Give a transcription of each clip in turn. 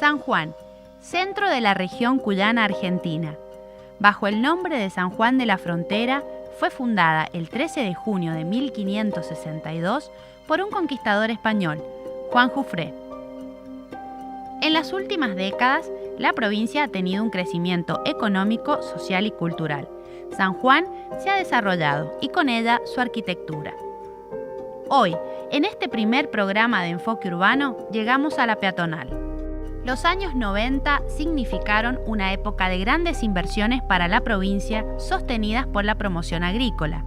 San Juan, centro de la región cuyana argentina. Bajo el nombre de San Juan de la Frontera, fue fundada el 13 de junio de 1562 por un conquistador español, Juan Jufré. En las últimas décadas, la provincia ha tenido un crecimiento económico, social y cultural. San Juan se ha desarrollado y con ella su arquitectura. Hoy, en este primer programa de Enfoque Urbano, llegamos a la peatonal. Los años 90 significaron una época de grandes inversiones para la provincia sostenidas por la promoción agrícola.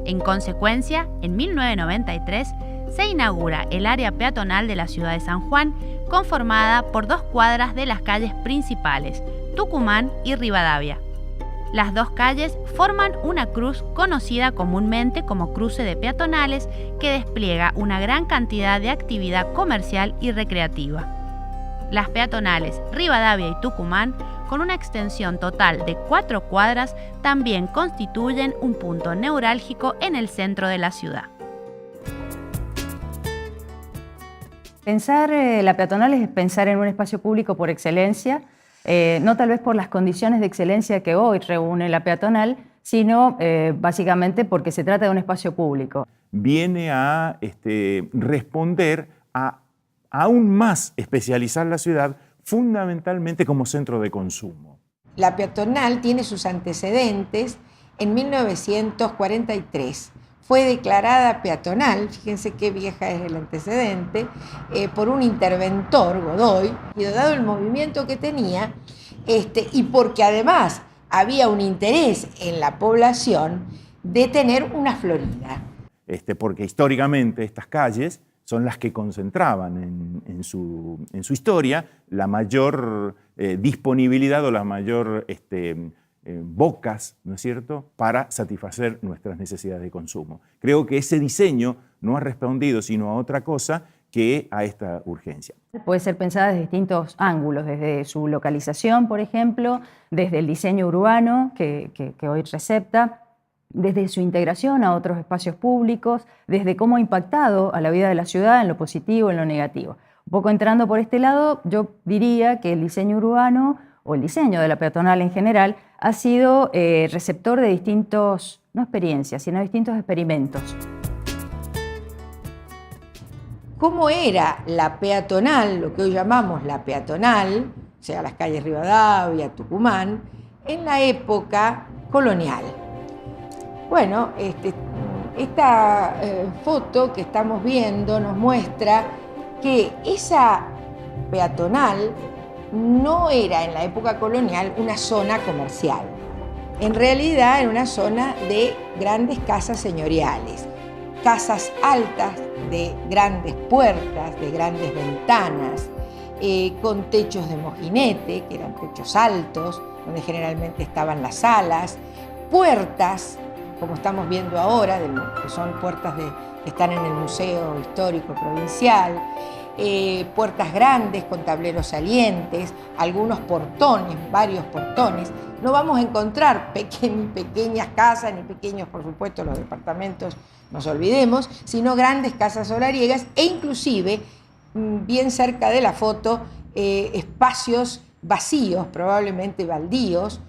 En consecuencia, en 1993 se inaugura el área peatonal de la ciudad de San Juan, conformada por 2 cuadras de las calles principales, Tucumán y Rivadavia. Las 2 calles forman una cruz conocida comúnmente como cruce de peatonales que despliega una gran cantidad de actividad comercial y recreativa. Las peatonales Rivadavia y Tucumán, con una extensión total de 4 cuadras, también constituyen un punto neurálgico en el centro de la ciudad. Pensar la peatonal es pensar en un espacio público por excelencia, no tal vez por las condiciones de excelencia que hoy reúne la peatonal, sino básicamente porque se trata de un espacio público. Viene a responder a aún más especializar la ciudad fundamentalmente como centro de consumo. La peatonal tiene sus antecedentes en 1943. Fue declarada peatonal, fíjense qué vieja es el antecedente, por un interventor, Godoy, y dado el movimiento que tenía, y porque además había un interés en la población de tener una florida. Porque históricamente estas calles son las que concentraban en su historia la mayor disponibilidad o la mayor bocas, ¿no es cierto?, para satisfacer nuestras necesidades de consumo. Creo que ese diseño no ha respondido sino a otra cosa que a esta urgencia. Puede ser pensada desde distintos ángulos, desde su localización, por ejemplo, desde el diseño urbano que hoy recepta, desde su integración a otros espacios públicos, desde cómo ha impactado a la vida de la ciudad en lo positivo, en lo negativo. Un poco entrando por este lado, yo diría que el diseño urbano o el diseño de la peatonal en general ha sido receptor de distintos, no experiencias, sino distintos experimentos. ¿Cómo era la peatonal, lo que hoy llamamos la peatonal, o sea, las calles Rivadavia, Tucumán, en la época colonial? Bueno, esta foto que estamos viendo nos muestra que esa peatonal no era en la época colonial una zona comercial. En realidad era una zona de grandes casas señoriales, casas altas de grandes puertas, de grandes ventanas, con techos de mojinete, que eran techos altos, donde generalmente estaban las salas, puertas, como estamos viendo ahora, que son puertas que están en el Museo Histórico Provincial, puertas grandes con tableros salientes, algunos portones, varios portones. No vamos a encontrar pequeñas casas, ni pequeños, por supuesto, los departamentos, nos olvidemos, sino grandes casas solariegas e inclusive, bien cerca de la foto, espacios vacíos, probablemente baldíos,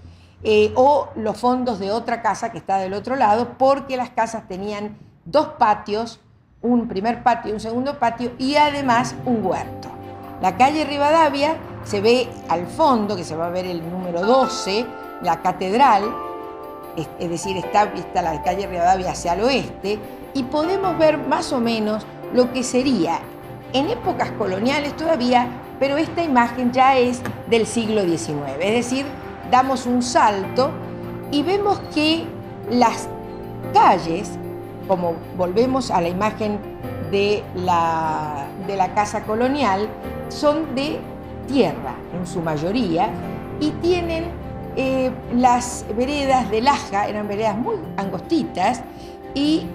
o los fondos de otra casa que está del otro lado, porque las casas tenían 2 patios, un primer patio y un segundo patio, y además un huerto. La calle Rivadavia se ve al fondo, que se va a ver el número 12, la catedral, es decir, está la calle Rivadavia hacia el oeste, y podemos ver más o menos lo que sería en épocas coloniales todavía, pero esta imagen ya es del siglo XIX, es decir, damos un salto y vemos que las calles, como volvemos a la imagen de la casa colonial, son de tierra en su mayoría y tienen las veredas de laja, eran veredas muy angostitas y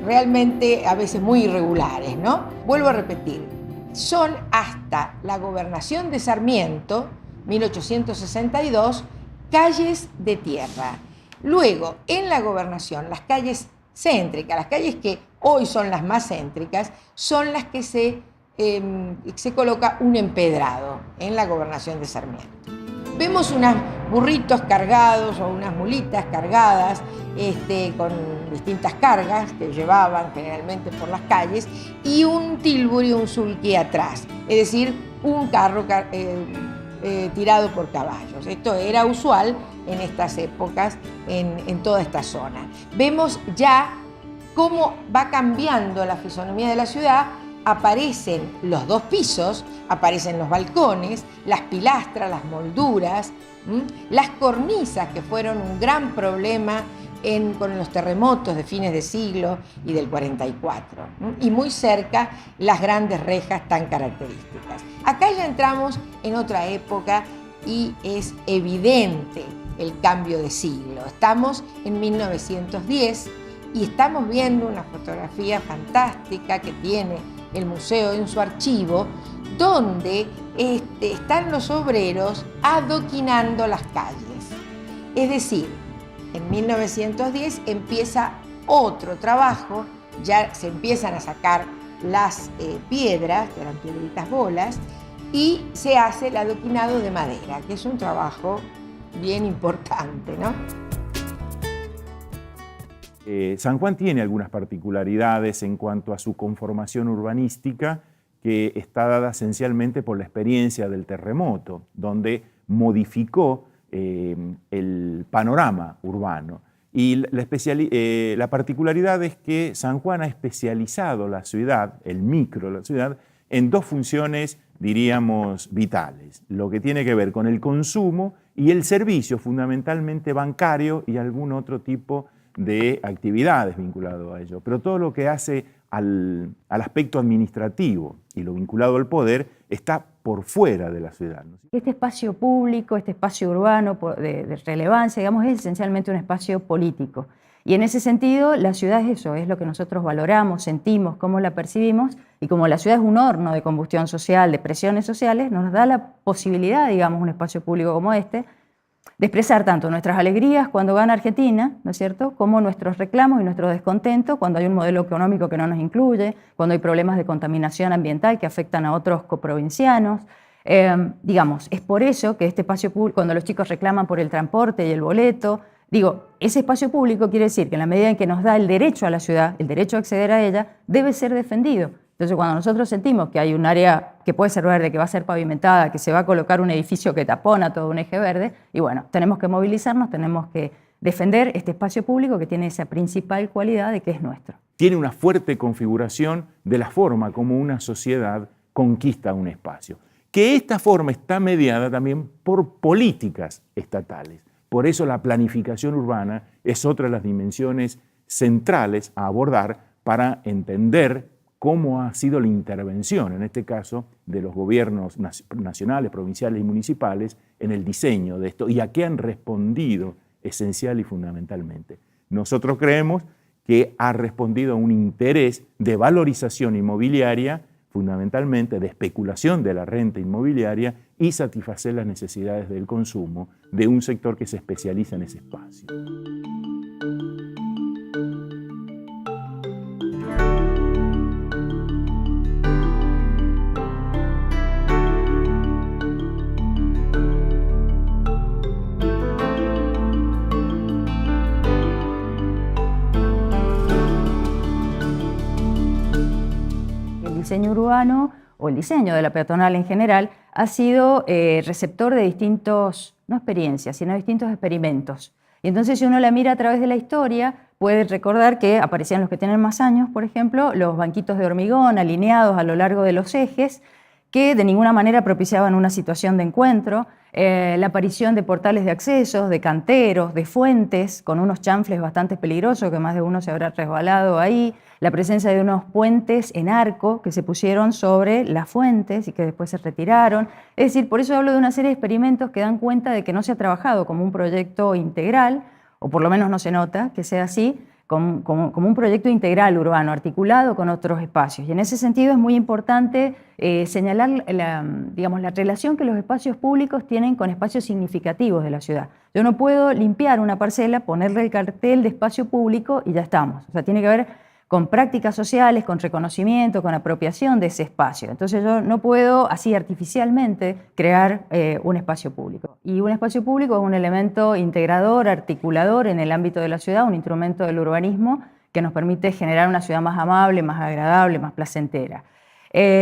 realmente a veces muy irregulares, ¿no? Vuelvo a repetir, son hasta la gobernación de Sarmiento, 1862, calles de tierra. Luego, en la gobernación, las calles céntricas, las calles que hoy son las más céntricas, son las que se se coloca un empedrado en la gobernación de Sarmiento. Vemos unos burritos cargados o unas mulitas cargadas con distintas cargas que llevaban generalmente por las calles y un tilbury, un sulky atrás, es decir, un carro tirado por caballos. Esto era usual en estas épocas en toda esta zona. Vemos ya cómo va cambiando la fisonomía de la ciudad. Aparecen los dos pisos, aparecen los balcones, las pilastras, las molduras, las cornisas, que fueron un gran problema con los terremotos de fines de siglo y del 44, y muy cerca las grandes rejas tan características. Acá ya entramos en otra época y es evidente el cambio de siglo. Estamos en 1910 y estamos viendo una fotografía fantástica que tiene el museo en su archivo, donde están los obreros adoquinando las calles. Es decir, en 1910 empieza otro trabajo, ya se empiezan a sacar las piedras, que eran piedritas bolas, y se hace el adoquinado de madera, que es un trabajo bien importante, ¿no? San Juan tiene algunas particularidades en cuanto a su conformación urbanística, que está dada esencialmente por la experiencia del terremoto, donde modificó el panorama urbano. Y la particularidad es que San Juan ha especializado la ciudad, el micro de la ciudad, en dos funciones, diríamos, vitales. Lo que tiene que ver con el consumo y el servicio, fundamentalmente bancario y algún otro tipo de actividades vinculado a ello. Pero todo lo que hace al aspecto administrativo y lo vinculado al poder está por fuera de la ciudad, ¿no? Este espacio público, este espacio urbano de relevancia, digamos, es esencialmente un espacio político. Y en ese sentido, la ciudad es eso, es lo que nosotros valoramos, sentimos, cómo la percibimos, y como la ciudad es un horno de combustión social, de presiones sociales, nos da la posibilidad, digamos, un espacio público como este, de expresar tanto nuestras alegrías cuando gana Argentina, ¿no es cierto?, como nuestros reclamos y nuestro descontento cuando hay un modelo económico que no nos incluye, cuando hay problemas de contaminación ambiental que afectan a otros coprovincianos. Digamos, es por eso que este espacio público, cuando los chicos reclaman por el transporte y el boleto, digo, ese espacio público quiere decir que en la medida en que nos da el derecho a la ciudad, el derecho a acceder a ella, debe ser defendido. Entonces, cuando nosotros sentimos que hay un área que puede ser verde, que va a ser pavimentada, que se va a colocar un edificio que tapona todo un eje verde, y bueno, tenemos que movilizarnos, tenemos que defender este espacio público que tiene esa principal cualidad de que es nuestro. Tiene una fuerte configuración de la forma como una sociedad conquista un espacio. Que esta forma está mediada también por políticas estatales. Por eso la planificación urbana es otra de las dimensiones centrales a abordar para entender cómo ha sido la intervención, en este caso, de los gobiernos nacionales, provinciales y municipales en el diseño de esto y a qué han respondido esencial y fundamentalmente. Nosotros creemos que ha respondido a un interés de valorización inmobiliaria, fundamentalmente de especulación de la renta inmobiliaria y satisfacer las necesidades del consumo de un sector que se especializa en ese espacio. El diseño urbano o el diseño de la peatonal en general ha sido receptor de distintos, no experiencias, sino distintos experimentos. Y entonces si uno la mira a través de la historia, puede recordar que aparecían los que tienen más años, por ejemplo, los banquitos de hormigón alineados a lo largo de los ejes, que de ninguna manera propiciaban una situación de encuentro, la aparición de portales de accesos, de canteros, de fuentes, con unos chanfles bastante peligrosos, que más de uno se habrá resbalado ahí, la presencia de unos puentes en arco que se pusieron sobre las fuentes y que después se retiraron. Es decir, por eso hablo de una serie de experimentos que dan cuenta de que no se ha trabajado como un proyecto integral, o por lo menos no se nota que sea así, como un proyecto integral urbano, articulado con otros espacios. Y en ese sentido es muy importante señalar la relación que los espacios públicos tienen con espacios significativos de la ciudad. Yo no puedo limpiar una parcela, ponerle el cartel de espacio público y ya estamos. O sea, tiene que haber con prácticas sociales, con reconocimiento, con apropiación de ese espacio. Entonces yo no puedo así artificialmente crear un espacio público. Y un espacio público es un elemento integrador, articulador en el ámbito de la ciudad, un instrumento del urbanismo que nos permite generar una ciudad más amable, más agradable, más placentera.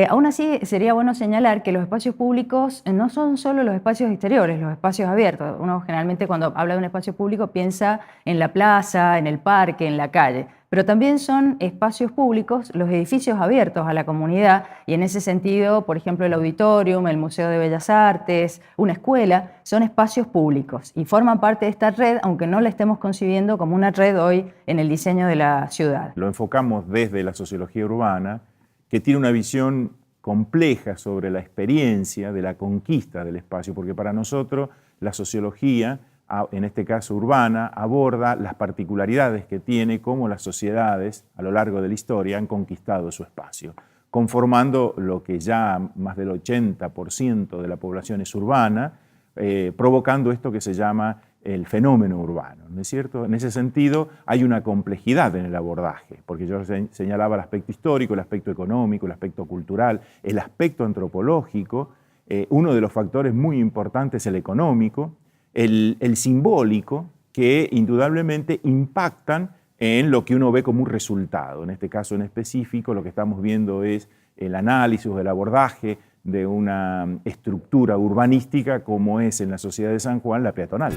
Aún así, sería bueno señalar que los espacios públicos no son solo los espacios exteriores, los espacios abiertos. Uno generalmente cuando habla de un espacio público piensa en la plaza, en el parque, en la calle, pero también son espacios públicos los edificios abiertos a la comunidad y en ese sentido, por ejemplo, el auditorium, el Museo de Bellas Artes, una escuela, son espacios públicos y forman parte de esta red, aunque no la estemos concibiendo como una red hoy en el diseño de la ciudad. Lo enfocamos desde la sociología urbana, que tiene una visión compleja sobre la experiencia de la conquista del espacio, porque para nosotros la sociología, en este caso urbana, aborda las particularidades que tiene, cómo las sociedades a lo largo de la historia han conquistado su espacio, conformando lo que ya más del 80% de la población es urbana, provocando esto que se llama el fenómeno urbano, ¿no es cierto? En ese sentido hay una complejidad en el abordaje, porque yo señalaba el aspecto histórico, el aspecto económico, el aspecto cultural, el aspecto antropológico. Uno de los factores muy importantes es el económico, el simbólico, que indudablemente impactan en lo que uno ve como un resultado. En este caso en específico lo que estamos viendo es el análisis o el abordaje de una estructura urbanística como es en la sociedad de San Juan la peatonal.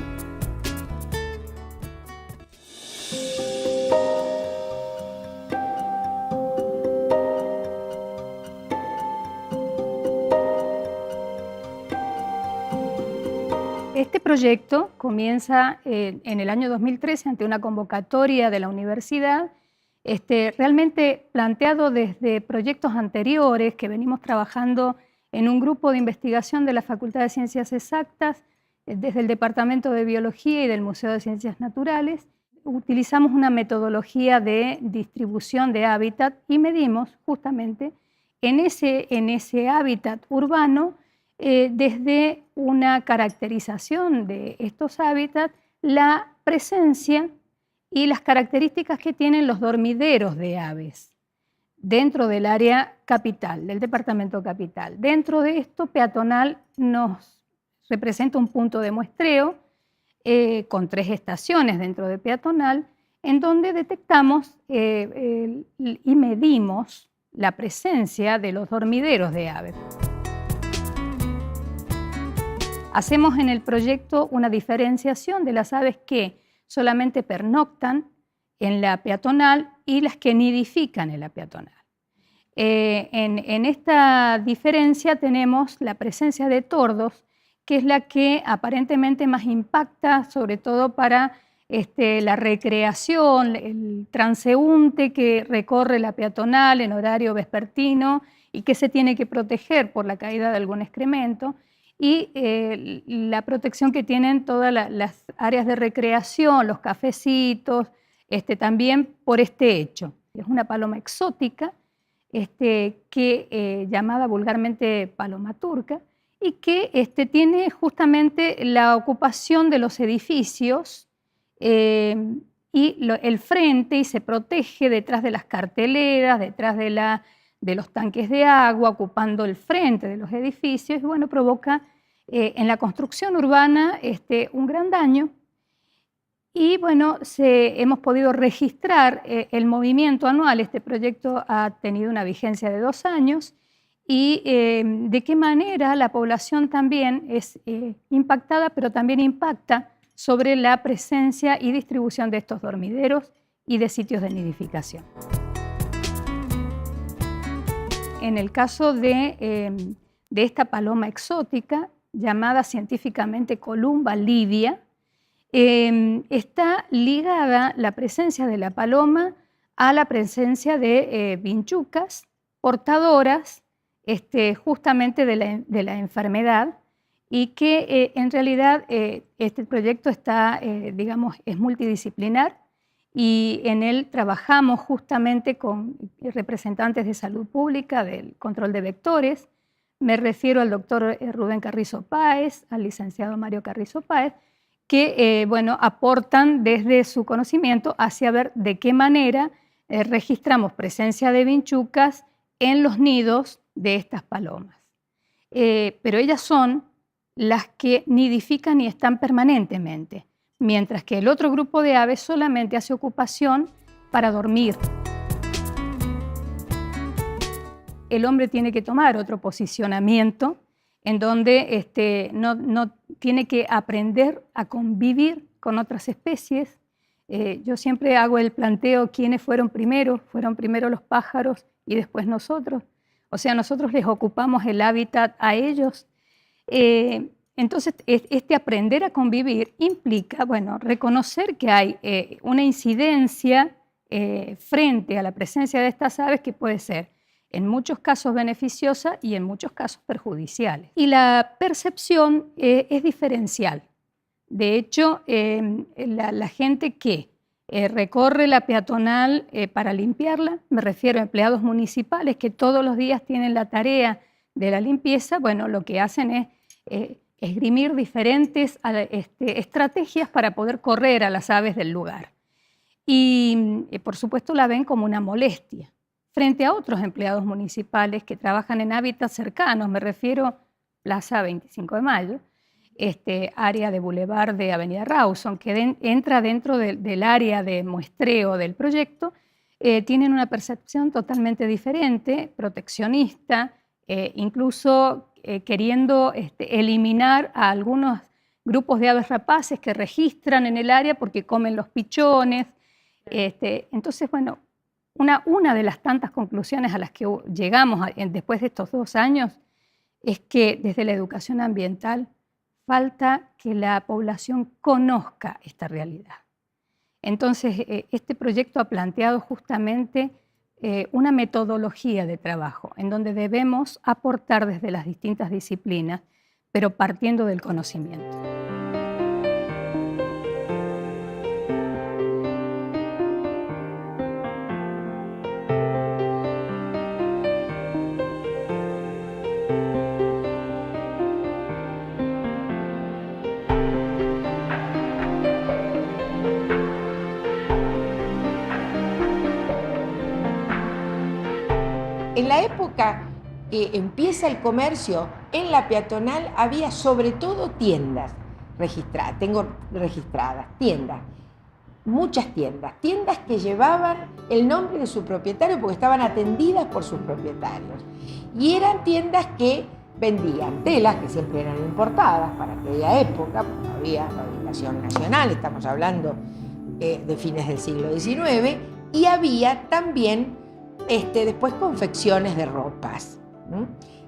Este proyecto comienza en el año 2013 ante una convocatoria de la universidad, realmente planteado desde proyectos anteriores que venimos trabajando en un grupo de investigación de la Facultad de Ciencias Exactas, desde el Departamento de Biología y del Museo de Ciencias Naturales. Utilizamos una metodología de distribución de hábitat y medimos justamente en ese hábitat urbano, desde una caracterización de estos hábitats, la presencia y las características que tienen los dormideros de aves dentro del área capital, del departamento capital. Dentro de esto, peatonal nos representa un punto de muestreo con 3 estaciones dentro de peatonal, en donde detectamos y medimos la presencia de los dormideros de aves. Hacemos en el proyecto una diferenciación de las aves que solamente pernoctan en la peatonal y las que nidifican en la peatonal. En esta diferencia tenemos la presencia de tordos, que es la que aparentemente más impacta, sobre todo para la recreación, el transeúnte que recorre la peatonal en horario vespertino y que se tiene que proteger por la caída de algún excremento, y la protección que tienen todas las áreas de recreación, los cafecitos, también por este hecho. Es una paloma exótica, llamada vulgarmente paloma turca, y que tiene justamente la ocupación de los edificios y el frente, y se protege detrás de las carteleras, detrás de los tanques de agua, ocupando el frente de los edificios, y bueno, provoca en la construcción urbana un gran daño. Y bueno, hemos podido registrar el movimiento anual. Este proyecto ha tenido una vigencia de 2 años, y de qué manera la población también es impactada, pero también impacta sobre la presencia y distribución de estos dormideros y de sitios de nidificación. En el caso de esta paloma exótica, llamada científicamente Columba livia, está ligada la presencia de la paloma a la presencia de vinchucas portadoras justamente de la enfermedad, y que en realidad este proyecto es multidisciplinar, y en él trabajamos justamente con representantes de salud pública, del control de vectores. Me refiero al doctor Rubén Carrizo Páez, al licenciado Mario Carrizo Páez, que aportan desde su conocimiento hacia ver de qué manera registramos presencia de vinchucas en los nidos de estas palomas. Pero ellas son las que nidifican y están permanentemente, mientras que el otro grupo de aves solamente hace ocupación para dormir. El hombre tiene que tomar otro posicionamiento en donde no tiene que aprender a convivir con otras especies. Yo siempre hago el planteo, ¿quiénes fueron primero? Fueron primero los pájaros y después nosotros. O sea, nosotros les ocupamos el hábitat a ellos. Entonces, este aprender a convivir implica, bueno, reconocer que hay una incidencia frente a la presencia de estas aves que puede ser en muchos casos beneficiosa y en muchos casos perjudiciales. Y la percepción es diferencial. De hecho, la gente que recorre la peatonal para limpiarla, me refiero a empleados municipales que todos los días tienen la tarea de la limpieza, bueno, lo que hacen es esgrimir diferentes estrategias para poder correr a las aves del lugar. Y por supuesto la ven como una molestia frente a otros empleados municipales que trabajan en hábitats cercanos, me refiero a Plaza 25 de Mayo, área de Boulevard de Avenida Rawson, que entra dentro del área de muestreo del proyecto, tienen una percepción totalmente diferente, proteccionista, incluso queriendo eliminar a algunos grupos de aves rapaces que registran en el área porque comen los pichones. Entonces, bueno, una de las tantas conclusiones a las que llegamos después de estos 2 años es que desde la educación ambiental falta que la población conozca esta realidad. Entonces, este proyecto ha planteado justamente una metodología de trabajo en donde debemos aportar desde las distintas disciplinas, pero partiendo del conocimiento. En la época que empieza el comercio, en la peatonal había sobre todo tiendas registradas, tengo registradas, tiendas, muchas tiendas que llevaban el nombre de su propietario porque estaban atendidas por sus propietarios. Y eran tiendas que vendían telas, que siempre eran importadas para aquella época, porque no había fabricación nacional, estamos hablando de fines del siglo XIX, y había también después confecciones de ropas.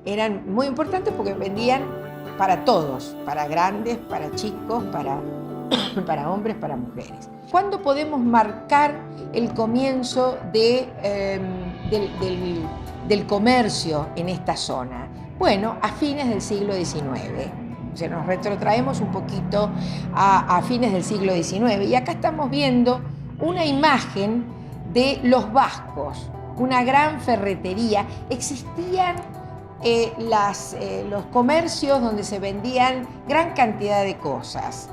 Eran muy importantes porque vendían para todos, para grandes, para chicos, para hombres, para mujeres. ¿Cuándo podemos marcar el comienzo del comercio en esta zona? Bueno, a fines del siglo XIX. O sea, nos retrotraemos un poquito a fines del siglo XIX. Y acá estamos viendo una imagen de los Vascos, una gran ferretería. Existían los comercios donde se vendían gran cantidad de cosas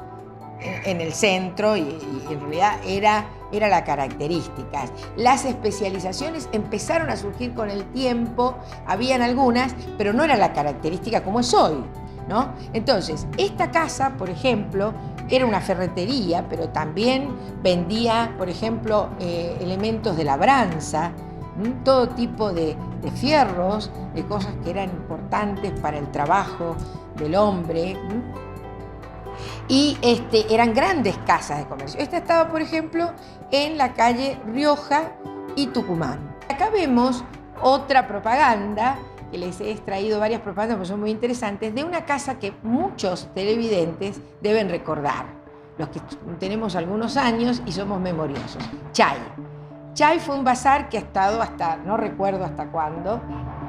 en el centro y en realidad era la característica. Las especializaciones empezaron a surgir con el tiempo, habían algunas, pero no era la característica como es hoy, ¿no? Entonces, esta casa, por ejemplo, era una ferretería, pero también vendía, por ejemplo, elementos de labranza, todo tipo de fierros, de cosas que eran importantes para el trabajo del hombre. Y eran grandes casas de comercio. Esta estaba, por ejemplo, en la calle Rioja y Tucumán. Acá vemos otra propaganda, que les he extraído varias propagandas porque son muy interesantes, de una casa que muchos televidentes deben recordar, los que tenemos algunos años y somos memoriosos. Chay. Chay fue un bazar que ha estado hasta, no recuerdo hasta cuándo,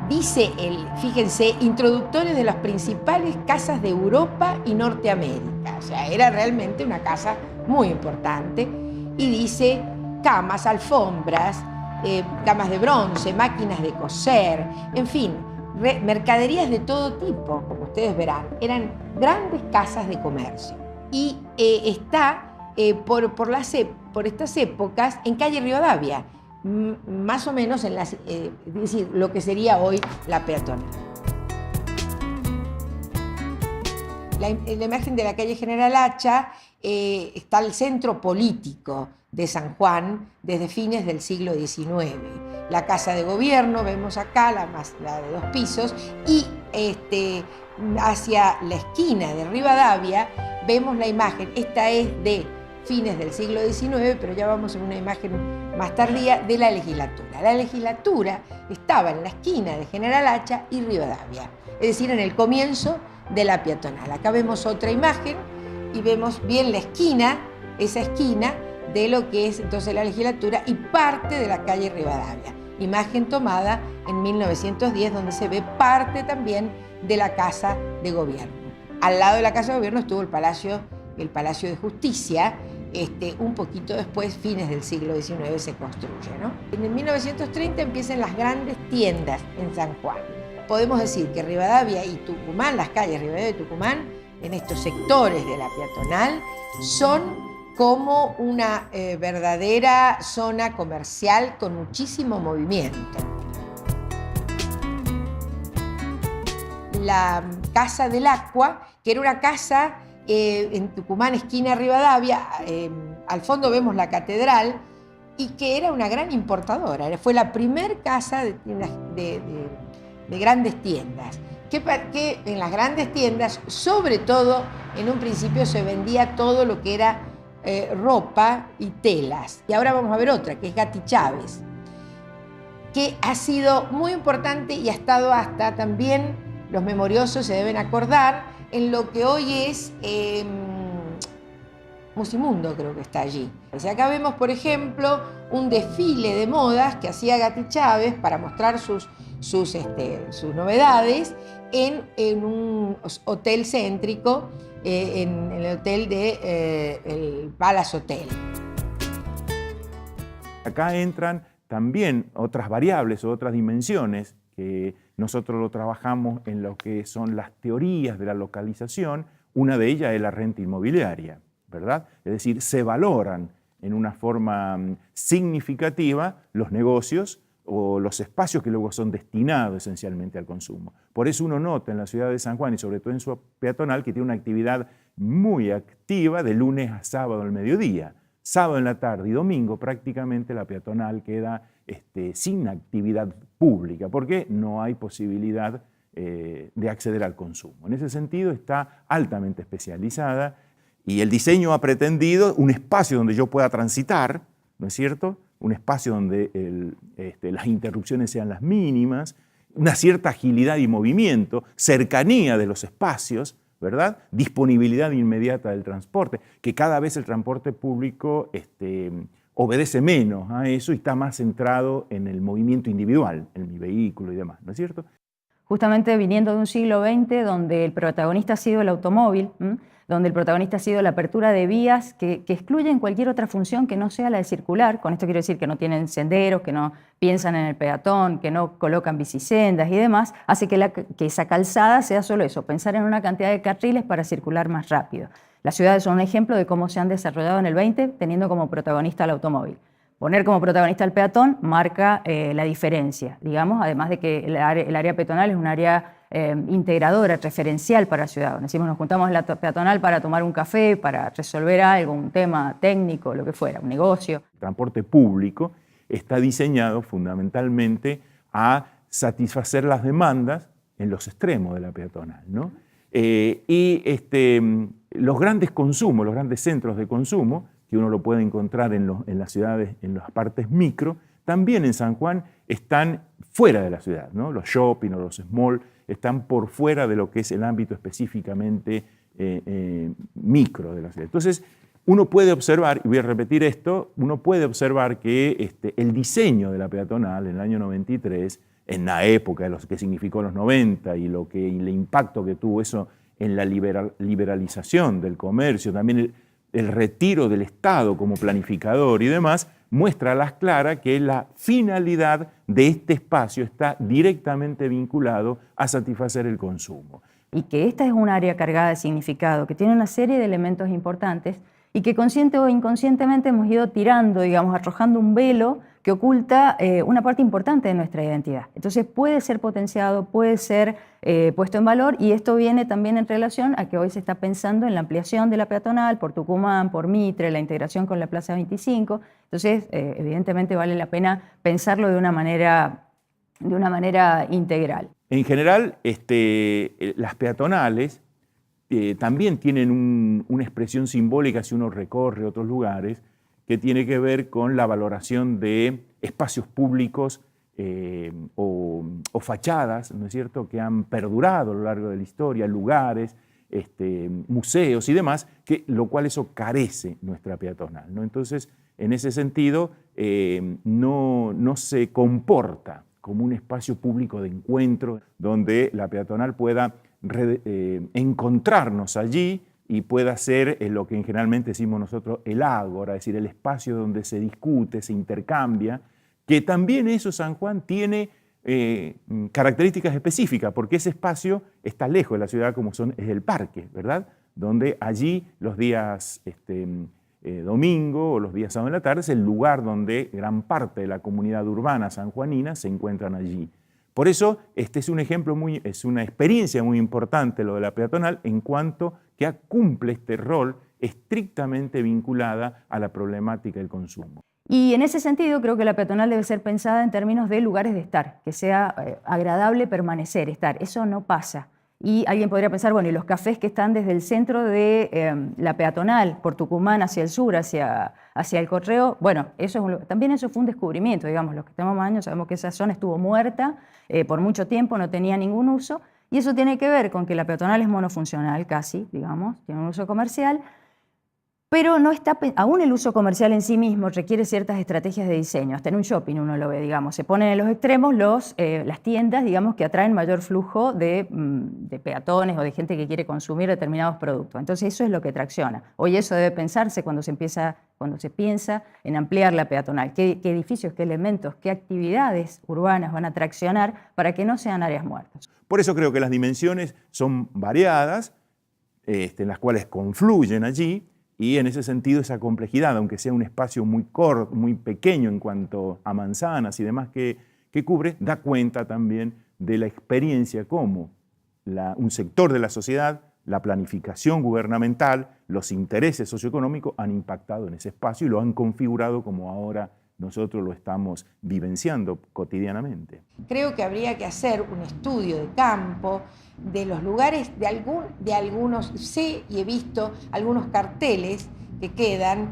dice fíjense, introductores de las principales casas de Europa y Norteamérica. O sea, era realmente una casa muy importante. Y dice camas, alfombras, camas de bronce, máquinas de coser, en fin, mercaderías de todo tipo, como ustedes verán. Eran grandes casas de comercio. Y está por estas épocas en calle Rivadavia. más o menos en es decir, lo que sería hoy la peatonal. En la imagen de la calle General Hacha está el centro político de San Juan desde fines del siglo XIX. La casa de gobierno, vemos acá, la de 2 pisos, y hacia la esquina de Rivadavia vemos la imagen. Esta es de fines del siglo XIX, pero ya vamos en una imagen más tardía de la legislatura. La legislatura estaba en la esquina de General Hacha y Rivadavia, es decir, en el comienzo de la peatonal. Acá vemos otra imagen y vemos bien la esquina, esa esquina de lo que es entonces la legislatura y parte de la calle Rivadavia. Imagen tomada en 1910, donde se ve parte también de la Casa de Gobierno. Al lado de la Casa de Gobierno estuvo el Palacio de Justicia. Un poquito después, fines del siglo XIX, se construye, ¿no? En el 1930 empiezan las grandes tiendas en San Juan. Podemos decir que Rivadavia y Tucumán, las calles Rivadavia y Tucumán, en estos sectores de la peatonal, son como una verdadera zona comercial con muchísimo movimiento. La Casa del Agua, que era una casa en Tucumán, esquina Rivadavia, al fondo vemos la catedral, y que era una gran importadora. Fue la primer casa de grandes tiendas, que en las grandes tiendas, sobre todo, en un principio se vendía todo lo que era ropa y telas. Y ahora vamos a ver otra, que es Gatti Chávez, que ha sido muy importante y ha estado hasta también, los memoriosos se deben acordar, en lo que hoy es Musimundo, creo que está allí. O sea, acá vemos, por ejemplo, un desfile de modas que hacía Gatti Chávez para mostrar sus novedades en un hotel céntrico, en el hotel el Palace Hotel. Acá entran también otras variables o otras dimensiones que nosotros lo trabajamos en lo que son las teorías de la localización. Una de ellas es la renta inmobiliaria, ¿verdad? Es decir, se valoran en una forma significativa los negocios o los espacios que luego son destinados esencialmente al consumo. Por eso uno nota en la ciudad de San Juan y sobre todo en su peatonal que tiene una actividad muy activa de lunes a sábado al mediodía. Sábado en la tarde y domingo prácticamente la peatonal queda sin actividad pública porque no hay posibilidad de acceder al consumo. En ese sentido está altamente especializada y el diseño ha pretendido un espacio donde yo pueda transitar, ¿no es cierto?, un espacio donde las interrupciones sean las mínimas, una cierta agilidad y movimiento, cercanía de los espacios, ¿verdad? Disponibilidad inmediata del transporte, que cada vez el transporte público obedece menos a eso y está más centrado en el movimiento individual, en mi vehículo y demás, ¿no es cierto? Justamente viniendo de un siglo XX donde el protagonista ha sido el automóvil, donde el protagonista ha sido la apertura de vías que excluyen cualquier otra función que no sea la de circular. Con esto quiero decir que no tienen senderos, que no piensan en el peatón, que no colocan bicisendas y demás, hace que esa calzada sea solo eso, pensar en una cantidad de carriles para circular más rápido. Las ciudades son un ejemplo de cómo se han desarrollado en el 20 teniendo como protagonista al automóvil. Poner como protagonista al peatón marca la diferencia, digamos, además de que el área peatonal es un área integradora, referencial para la ciudad. Decimos, nos juntamos en la peatonal para tomar un café, para resolver algo, un tema técnico, lo que fuera, un negocio. El transporte público está diseñado fundamentalmente a satisfacer las demandas en los extremos de la peatonal, ¿no? Los grandes consumos, los grandes centros de consumo, que uno lo puede encontrar en las ciudades, en las partes micro, también en San Juan están fuera de la ciudad, ¿no? Los shopping o los mall están por fuera de lo que es el ámbito específicamente micro de la ciudad. Entonces, uno puede observar, y voy a repetir esto, uno puede observar que el diseño de la peatonal en el año 93, en la época de lo que significó los 90 y el impacto que tuvo eso en la liberalización del comercio, también el retiro del Estado como planificador y demás, muestra a las claras que la finalidad de este espacio está directamente vinculado a satisfacer el consumo. Y que esta es un área cargada de significado, que tiene una serie de elementos importantes y que consciente o inconscientemente hemos ido tirando, digamos, arrojando un velo que oculta una parte importante de nuestra identidad. Entonces puede ser potenciado, puede ser puesto en valor, y esto viene también en relación a que hoy se está pensando en la ampliación de la peatonal por Tucumán, por Mitre, la integración con la Plaza 25. Entonces, evidentemente vale la pena pensarlo de una manera integral. En general, las peatonales también tienen una expresión simbólica si uno recorre otros lugares, que tiene que ver con la valoración de espacios públicos o fachadas, ¿no es cierto?, que han perdurado a lo largo de la historia, lugares, museos y demás, lo cual eso carece nuestra peatonal, ¿no? Entonces, en ese sentido, no se comporta como un espacio público de encuentro donde la peatonal pueda encontrarnos allí y pueda ser lo que generalmente decimos nosotros el ágora, es decir, el espacio donde se discute, se intercambia, que también eso San Juan tiene características específicas, porque ese espacio está lejos de la ciudad como es el parque, ¿verdad? Donde allí los días domingo o los días sábado en la tarde es el lugar donde gran parte de la comunidad urbana sanjuanina se encuentran allí. Por eso, este es un ejemplo es una experiencia muy importante lo de la peatonal en cuanto que cumple este rol estrictamente vinculada a la problemática del consumo. Y en ese sentido creo que la peatonal debe ser pensada en términos de lugares de estar, que sea agradable permanecer, estar. Eso no pasa. Y alguien podría pensar, bueno, y los cafés que están desde el centro de la peatonal, por Tucumán hacia el sur, hacia el Correo, bueno, también eso fue un descubrimiento, digamos, los que tenemos años sabemos que esa zona estuvo muerta por mucho tiempo, no tenía ningún uso, y eso tiene que ver con que la peatonal es monofuncional casi, digamos, tiene un uso comercial, pero no está, aún el uso comercial en sí mismo requiere ciertas estrategias de diseño. Hasta en un shopping uno lo ve, digamos. Se ponen en los extremos las tiendas, digamos, que atraen mayor flujo de peatones o de gente que quiere consumir determinados productos. Entonces eso es lo que tracciona. Hoy eso debe pensarse cuando se piensa en ampliar la peatonal. ¿Qué edificios, qué elementos, qué actividades urbanas van a traccionar para que no sean áreas muertas? Por eso creo que las dimensiones son variadas, en las cuales confluyen allí, y en ese sentido esa complejidad, aunque sea un espacio muy corto, muy pequeño en cuanto a manzanas y demás que cubre, da cuenta también de la experiencia como un sector de la sociedad, la planificación gubernamental, los intereses socioeconómicos han impactado en ese espacio y lo han configurado como ahora nosotros lo estamos vivenciando cotidianamente. Creo que habría que hacer un estudio de campo de los lugares de algunos, sé y he visto algunos carteles que quedan,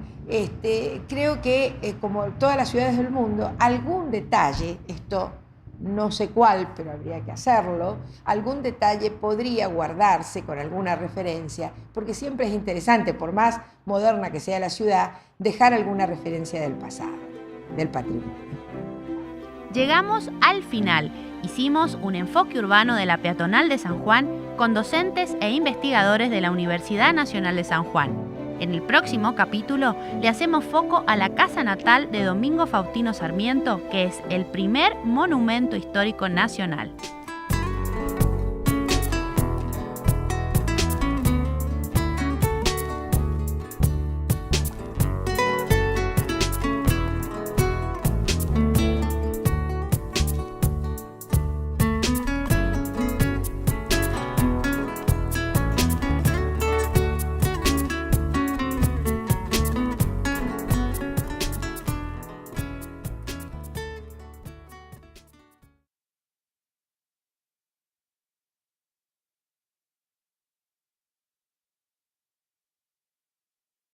creo que como todas las ciudades del mundo, algún detalle, esto no sé cuál, pero habría que hacerlo, algún detalle podría guardarse con alguna referencia, porque siempre es interesante, por más moderna que sea la ciudad, dejar alguna referencia del pasado, del patrimonio. Llegamos al final. Hicimos un enfoque urbano de la peatonal de San Juan con docentes e investigadores de la Universidad Nacional de San Juan. En el próximo capítulo le hacemos foco a la casa natal de Domingo Faustino Sarmiento, que es el primer monumento histórico nacional.